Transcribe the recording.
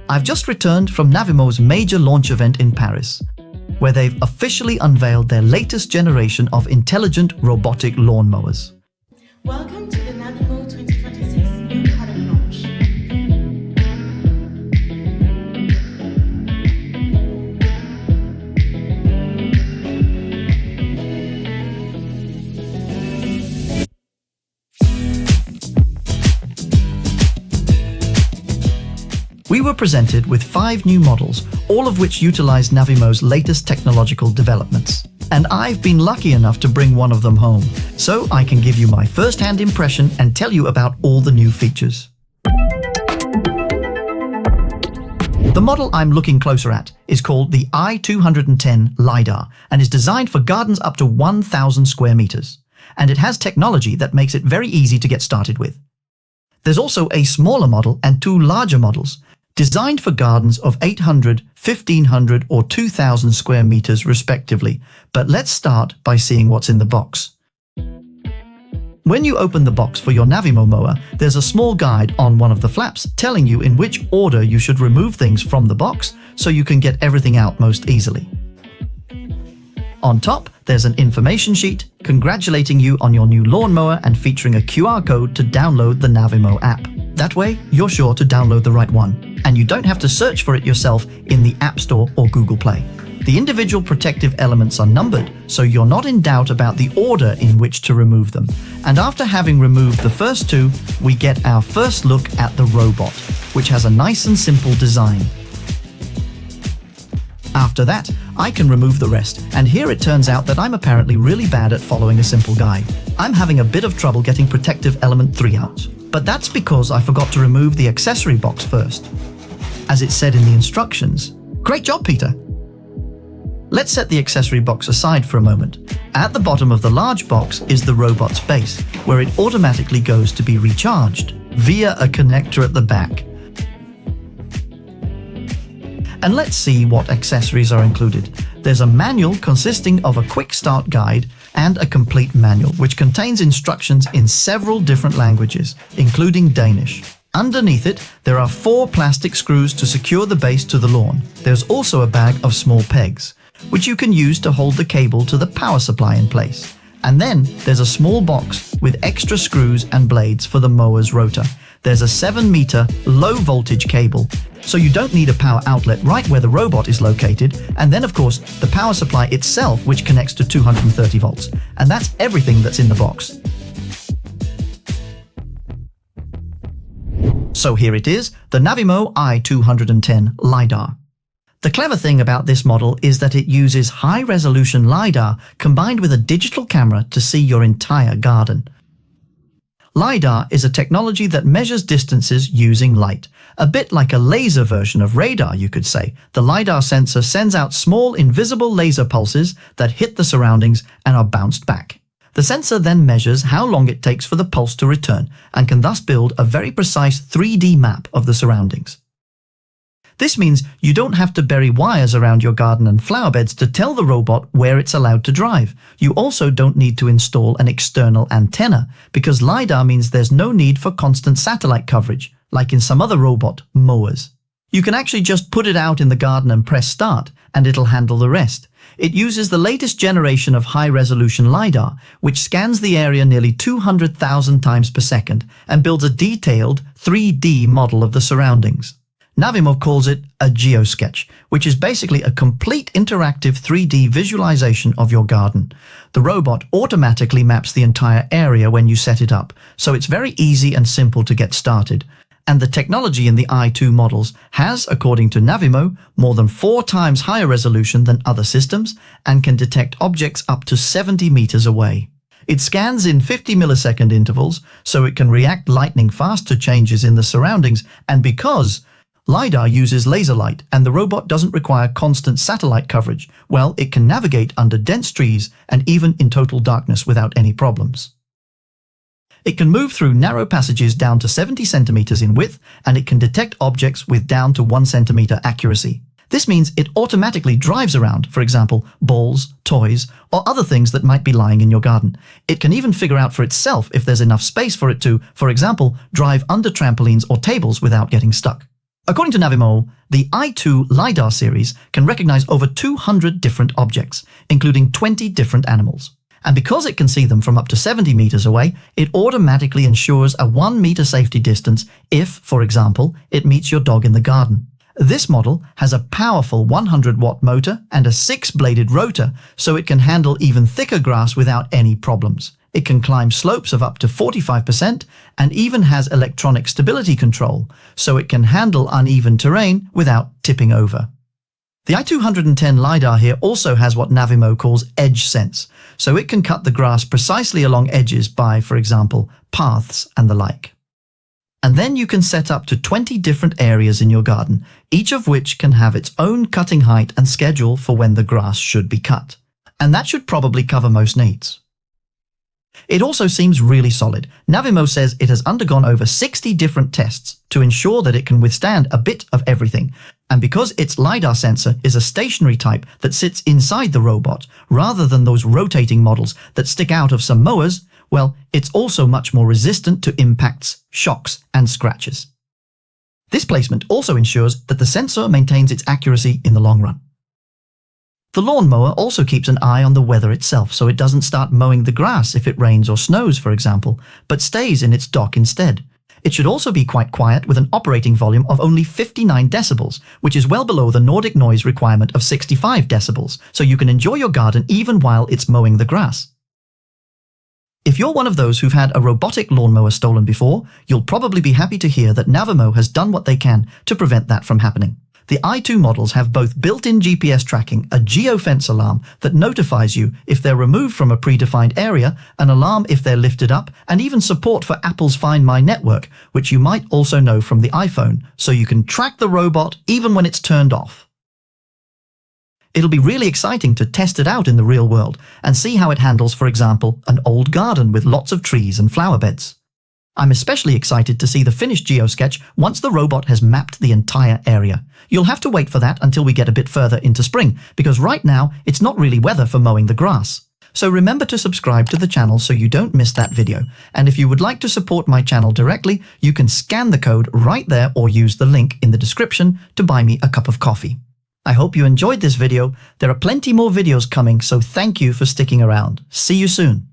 I've just returned from Navimow's major launch event in Paris, where they've officially unveiled their latest generation of intelligent robotic lawnmowers. Welcome to the Navimow 2026 new product launch. We were presented with 5 new models, all of which utilize Navimow's latest technological developments. And I've been lucky enough to bring one of them home, so I can give you my first-hand impression and tell you about all the new features. The model I'm looking closer at is called the i210 LiDAR and is designed for gardens up to 1,000 square meters. And it has technology that makes it very easy to get started with. There's also a smaller model and 2 larger models, designed for gardens of 800, 1,500 or 2,000 square meters respectively. But let's start by seeing what's in the box. When you open the box for your Navimow mower, there's a small guide on one of the flaps telling you in which order you should remove things from the box so you can get everything out most easily. On top, there's an information sheet congratulating you on your new lawnmower and featuring a QR code to download the Navimow app. That way, you're sure to download the right one, and you don't have to search for it yourself in the App Store or Google Play. The individual protective elements are numbered, so you're not in doubt about the order in which to remove them. And after having removed the first 2, we get our first look at the robot, which has a nice and simple design. After that, I can remove the rest, and here it turns out that I'm apparently really bad at following a simple guide. I'm having a bit of trouble getting protective element 3 out, but that's because I forgot to remove the accessory box first, as it said in the instructions. Great job, Peter! Let's set the accessory box aside for a moment. At the bottom of the large box is the robot's base, where it automatically goes to be recharged via a connector at the back. And let's see what accessories are included. There's a manual consisting of a quick start guide and a complete manual, which contains instructions in several different languages, including Danish. Underneath it, there are 4 plastic screws to secure the base to the lawn. There's also a bag of small pegs, which you can use to hold the cable to the power supply in place. And then there's a small box with extra screws and blades for the mower's rotor. There's a 7-meter low-voltage cable, so you don't need a power outlet right where the robot is located, and then of course the power supply itself, which connects to 230 volts. And that's everything that's in the box. So here it is, the Navimow i210 LiDAR. The clever thing about this model is that it uses high-resolution LiDAR combined with a digital camera to see your entire garden. LiDAR is a technology that measures distances using light. A bit like a laser version of radar, you could say. The LiDAR sensor sends out small invisible laser pulses that hit the surroundings and are bounced back. The sensor then measures how long it takes for the pulse to return and can thus build a very precise 3D map of the surroundings. This means you don't have to bury wires around your garden and flower beds to tell the robot where it's allowed to drive. You also don't need to install an external antenna, because LiDAR means there's no need for constant satellite coverage, like in some other robot mowers. You can actually just put it out in the garden and press start, and it'll handle the rest. It uses the latest generation of high-resolution LiDAR, which scans the area nearly 200,000 times per second and builds a detailed 3D model of the surroundings. Navimow calls it a GeoSketch, which is basically a complete interactive 3D visualization of your garden. The robot automatically maps the entire area when you set it up, so it's very easy and simple to get started. And the technology in the i2 models has, according to Navimow, more than 4 times higher resolution than other systems and can detect objects up to 70 meters away. It scans in 50 millisecond intervals, so it can react lightning fast to changes in the surroundings, and because LiDAR uses laser light and the robot doesn't require constant satellite coverage, well, it can navigate under dense trees and even in total darkness without any problems. It can move through narrow passages down to 70 centimeters in width, and it can detect objects with down to 1 centimeter accuracy. This means it automatically drives around, for example, balls, toys, or other things that might be lying in your garden. It can even figure out for itself if there's enough space for it to, for example, drive under trampolines or tables without getting stuck. According to Navimow, the i2 LiDAR series can recognize over 200 different objects, including 20 different animals. And because it can see them from up to 70 meters away, it automatically ensures a 1 meter safety distance if, for example, it meets your dog in the garden. This model has a powerful 100-watt motor and a 6-bladed rotor, so it can handle even thicker grass without any problems. It can climb slopes of up to 45% and even has electronic stability control, so it can handle uneven terrain without tipping over. The i210 LiDAR here also has what Navimow calls edge sense, so it can cut the grass precisely along edges by, for example, paths and the like. And then you can set up to 20 different areas in your garden, each of which can have its own cutting height and schedule for when the grass should be cut. And that should probably cover most needs. It also seems really solid. Navimow says it has undergone over 60 different tests to ensure that it can withstand a bit of everything. And because its LiDAR sensor is a stationary type that sits inside the robot, rather than those rotating models that stick out of some mowers, well, it's also much more resistant to impacts, shocks, and scratches. This placement also ensures that the sensor maintains its accuracy in the long run. The lawnmower also keeps an eye on the weather itself, so it doesn't start mowing the grass if it rains or snows, for example, but stays in its dock instead. It should also be quite quiet with an operating volume of only 59 decibels, which is well below the Nordic noise requirement of 65 decibels, so you can enjoy your garden even while it's mowing the grass. If you're one of those who've had a robotic lawnmower stolen before, you'll probably be happy to hear that Navimow has done what they can to prevent that from happening. The i2 models have both built-in GPS tracking, a geofence alarm that notifies you if they're removed from a predefined area, an alarm if they're lifted up, and even support for Apple's Find My network, which you might also know from the iPhone, so you can track the robot even when it's turned off. It'll be really exciting to test it out in the real world and see how it handles, for example, an old garden with lots of trees and flower beds. I'm especially excited to see the finished GeoSketch once the robot has mapped the entire area. You'll have to wait for that until we get a bit further into spring, because right now it's not really weather for mowing the grass. So remember to subscribe to the channel so you don't miss that video. And if you would like to support my channel directly, you can scan the code right there or use the link in the description to buy me a cup of coffee. I hope you enjoyed this video. There are plenty more videos coming, so thank you for sticking around. See you soon.